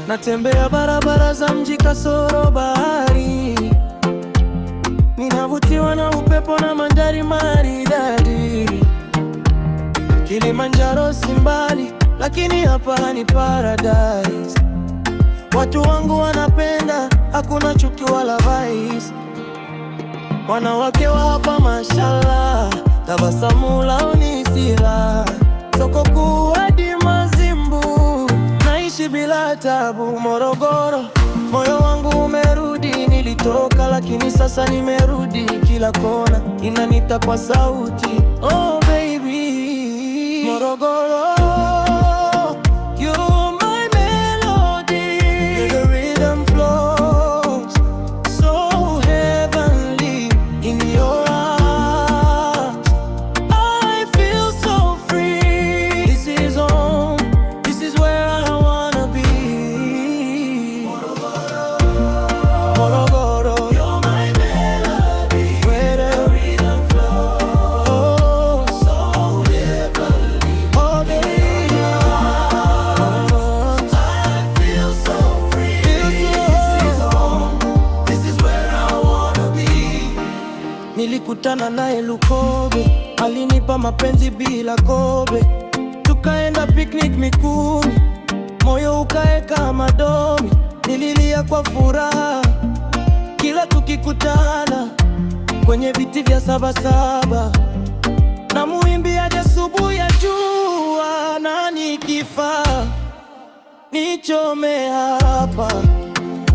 Natembea barabara za mji kasoro bahari, ninavutiwa na upepo na mandhari maridadi. Kilimanjaro si mbali, lakini hapa ni paradise. Watu wangu wanapenda, hakuna chuki wala vice. Wanawake wa hapa mashallah, tabasamu lao ni silaha. Soko kuu hadi Mazimbu, naishi bila tabu. Morogoro, moyo wangu umerudi. Nilitoka lakini sasa nimerudi. Kila kona inanita kwa sauti, oh baby. Morogoro, you're my melody. The rhythm flows so heavenly in your arms. I feel so free. This is home, this is where I wanna be. Morogoro, you're my melody. Where the rhythm flows so heavenly. Oh baby, I feel so free. This is home, this is where I wanna be. Nilikutana naye Lukobe, alinipa mapenzi bila kobe. Tukaenda picnic Mikumi, moyo ukaeka madomi. Nililia kwa furaha kila tukikutana, kwenye viti vya Sabasaba. Na muimbia hadi asubuhi ya jua, na nikifa nichome hapa,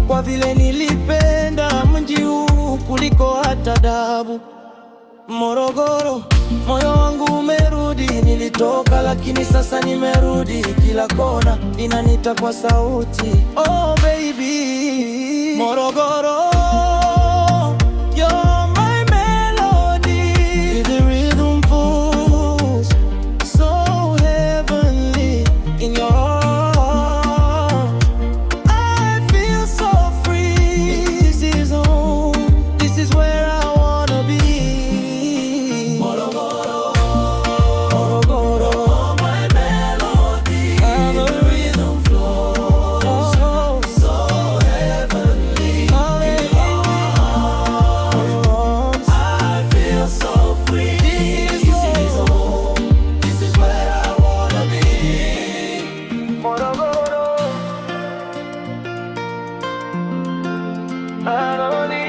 kwa vile nilipenda mji huu kuliko hata dabu. Morogoro, moyo wangu umerudi. Nilitoka lakini sasa nimerudi. Kila kona inanita kwa sauti, oh baby. Morogoro, you're my melody. The rhythm flows so heavenly in your arms. I feel so free. This is home, this is where I wanna be. Morogoro, Morogoro, oh my melody. The rhythm flows so heavenly in your arms. I feel so free. This is home, this is where I wanna be. Morogoro, I don't need